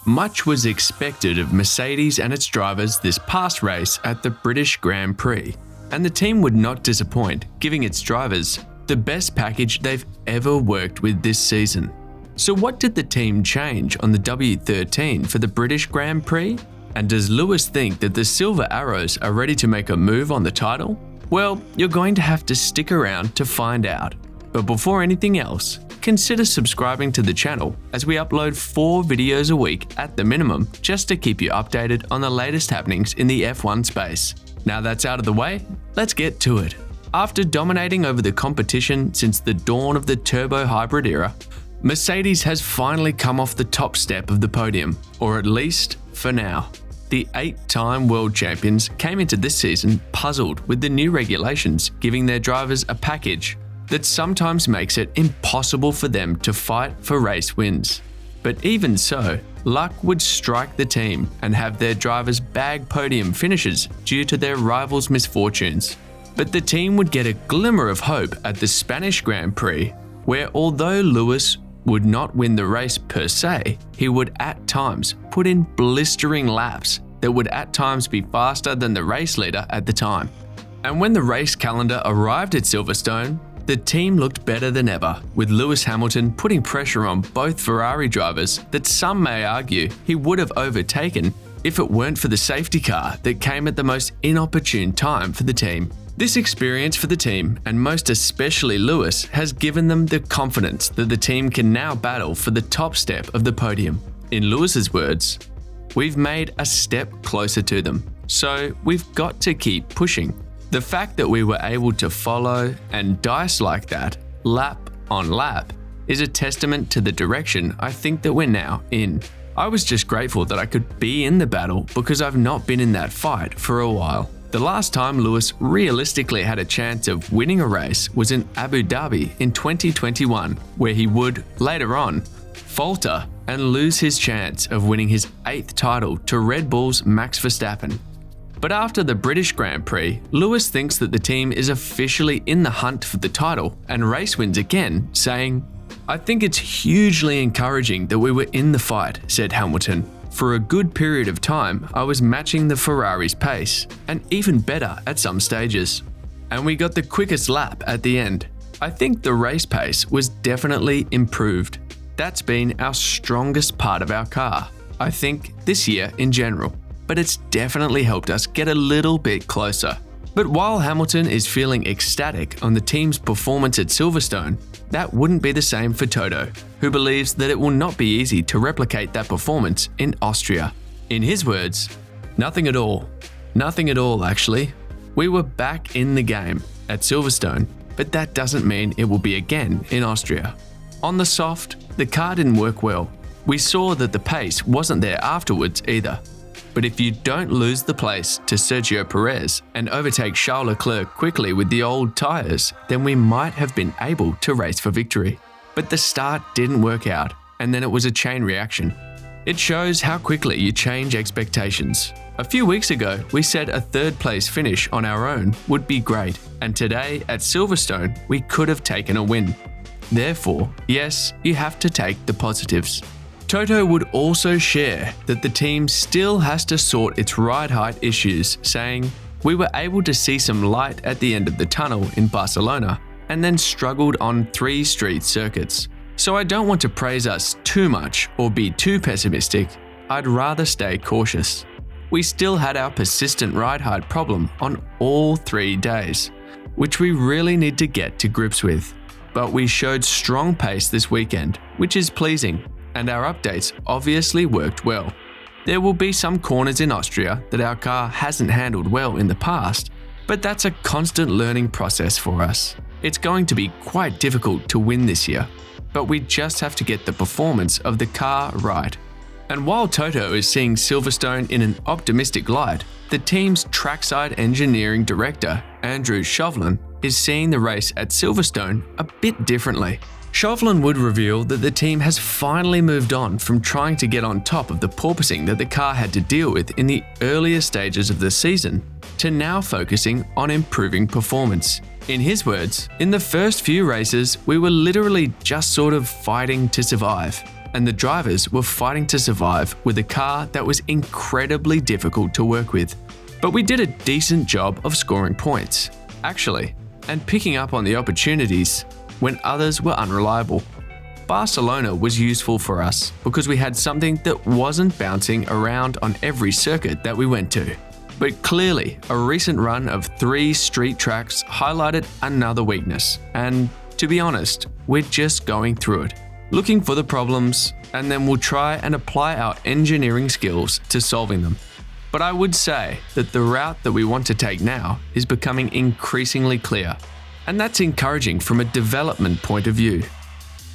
Much was expected of Mercedes and its drivers this past race at the British Grand Prix, and the team would not disappoint, giving its drivers the best package they've ever worked with this season. So what did the team change on the W13 for the British Grand Prix? And does Lewis think that the Silver Arrows are ready to make a move on the title? Well, you're going to have to stick around to find out. But before anything else, consider subscribing to the channel as we upload 4 videos a week at the minimum just to keep you updated on the latest happenings in the F1 space. Now that's out of the way, let's get to it. After dominating over the competition since the dawn of the turbo hybrid era, Mercedes has finally come off the top step of the podium, or at least for now. The 8-time world champions came into this season puzzled with the new regulations giving their drivers a package that sometimes makes it impossible for them to fight for race wins. But even so, luck would strike the team and have their drivers bag podium finishes due to their rivals' misfortunes. But the team would get a glimmer of hope at the Spanish Grand Prix, where although Lewis would not win the race per se, he would at times put in blistering laps that would at times be faster than the race leader at the time. And when the race calendar arrived at Silverstone, the team looked better than ever, with Lewis Hamilton putting pressure on both Ferrari drivers that some may argue he would have overtaken if it weren't for the safety car that came at the most inopportune time for the team. This experience for the team, and most especially Lewis, has given them the confidence that the team can now battle for the top step of the podium. In Lewis's words, "We've made a step closer to them, so we've got to keep pushing." The fact that we were able to follow and dice like that, lap on lap, is a testament to the direction I think that we're now in. I was just grateful that I could be in the battle because I've not been in that fight for a while. The last time Lewis realistically had a chance of winning a race was in Abu Dhabi in 2021, where he would, later on, falter and lose his chance of winning his 8th title to Red Bull's Max Verstappen. But after the British Grand Prix, Lewis thinks that the team is officially in the hunt for the title and race wins again, saying, "I think it's hugely encouraging that we were in the fight," said Hamilton. "For a good period of time, I was matching the Ferrari's pace, and even better at some stages. And we got the quickest lap at the end. I think the race pace was definitely improved. That's been our strongest part of our car, I think, this year in general. But it's definitely helped us get a little bit closer." But while Hamilton is feeling ecstatic on the team's performance at Silverstone, that wouldn't be the same for Toto, who believes that it will not be easy to replicate that performance in Austria. In his words, "Nothing at all. Nothing at all, actually. We were back in the game at Silverstone, but that doesn't mean it will be again in Austria. On the soft, the car didn't work well. We saw that the pace wasn't there afterwards either. But if you don't lose the place to Sergio Perez and overtake Charles Leclerc quickly with the old tyres, then we might have been able to race for victory. But the start didn't work out, and then it was a chain reaction. It shows how quickly you change expectations. A few weeks ago, we said a 3rd place finish on our own would be great, and today at Silverstone, we could have taken a win. Therefore, yes, you have to take the positives." Toto would also share that the team still has to sort its ride height issues, saying, "We were able to see some light at the end of the tunnel in Barcelona and then struggled on 3 street circuits. So I don't want to praise us too much or be too pessimistic. I'd rather stay cautious. We still had our persistent ride height problem on all 3 days, which we really need to get to grips with. But we showed strong pace this weekend, which is pleasing. And our updates obviously worked well. There will be some corners in Austria that our car hasn't handled well in the past, but that's a constant learning process for us. It's going to be quite difficult to win this year, but we just have to get the performance of the car right." And while Toto is seeing Silverstone in an optimistic light, the team's trackside engineering director, Andrew Chauvelin, is seeing the race at Silverstone a bit differently. Chauvelin would reveal that the team has finally moved on from trying to get on top of the porpoising that the car had to deal with in the earlier stages of the season, to now focusing on improving performance. In his words, "In the first few races, we were literally just sort of fighting to survive. and the drivers were fighting to survive with a car that was incredibly difficult to work with. But we did a decent job of scoring points, actually, and picking up on the opportunities when others were unreliable. Barcelona was useful for us because we had something that wasn't bouncing around on every circuit that we went to. But clearly, a recent run of 3 street tracks highlighted another weakness, and to be honest, we're just going through it, looking for the problems, and then we'll try and apply our engineering skills to solving them. But I would say that the route that we want to take now is becoming increasingly clear, and that's encouraging from a development point of view.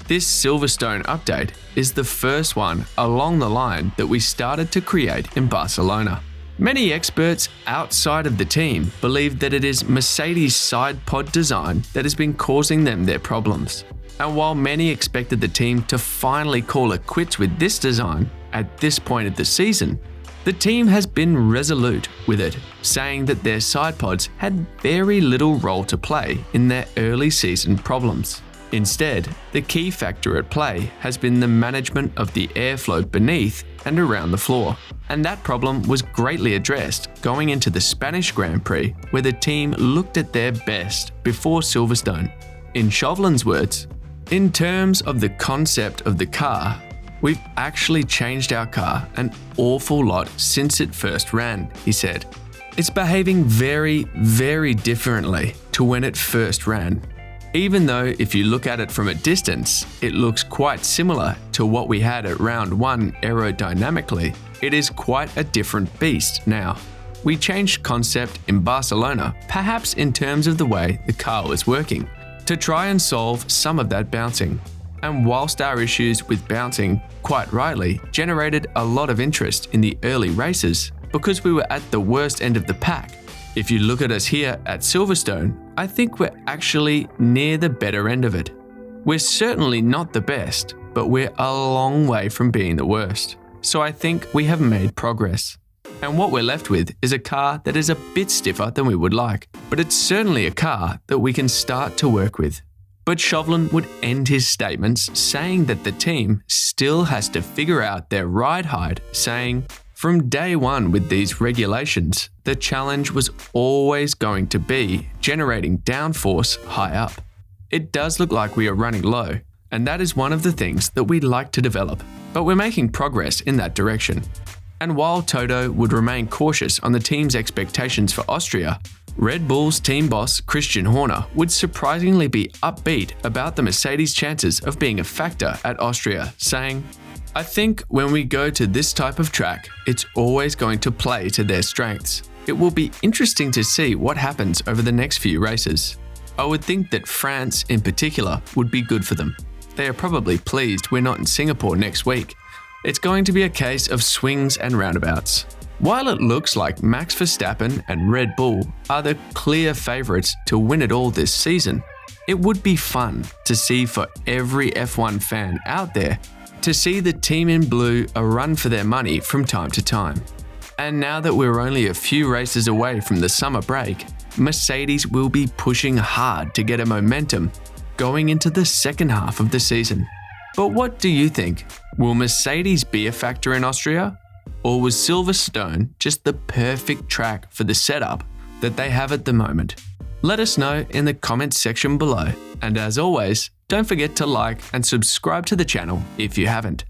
This Silverstone update is the first one along the line that we started to create in Barcelona. Many experts outside of the team believe that it is Mercedes' side pod design that has been causing them their problems. And while many expected the team to finally call it quits with this design at this point of the season, the team has been resolute with it, saying that their side pods had very little role to play in their early season problems. Instead, the key factor at play has been the management of the airflow beneath and around the floor, and that problem was greatly addressed going into the Spanish Grand Prix, where the team looked at their best before Silverstone. In Chauvelin's words, "In terms of the concept of the car, we've actually changed our car an awful lot since it first ran," he said. "It's behaving very, very differently to when it first ran. Even though if you look at it from a distance, it looks quite similar to what we had at round 1 aerodynamically, it is quite a different beast now. We changed concept in Barcelona, perhaps in terms of the way the car was working, to try and solve some of that bouncing. And whilst our issues with bouncing, quite rightly, generated a lot of interest in the early races because we were at the worst end of the pack, if you look at us here at Silverstone, I think we're actually near the better end of it. We're certainly not the best, but we're a long way from being the worst. So I think we have made progress. And what we're left with is a car that is a bit stiffer than we would like, but it's certainly a car that we can start to work with." But Chauvelin would end his statements saying that the team still has to figure out their ride height, saying, "From day one with these regulations, the challenge was always going to be generating downforce high up. It does look like we are running low, and that is one of the things that we'd like to develop, but we're making progress in that direction." And while Toto would remain cautious on the team's expectations for Austria, Red Bull's team boss Christian Horner would surprisingly be upbeat about the Mercedes' chances of being a factor at Austria, saying, "I think when we go to this type of track, it's always going to play to their strengths. It will be interesting to see what happens over the next few races. I would think that France in particular would be good for them. They are probably pleased we're not in Singapore next week. It's going to be a case of swings and roundabouts." While it looks like Max Verstappen and Red Bull are the clear favourites to win it all this season, it would be fun to see for every F1 fan out there to see the team in blue a run for their money from time to time. And now that we're only a few races away from the summer break, Mercedes will be pushing hard to get a momentum going into the second half of the season. But what do you think? Will Mercedes be a factor in Austria? Or was Silverstone just the perfect track for the setup that they have at the moment? Let us know in the comments section below. And as always, don't forget to like and subscribe to the channel if you haven't.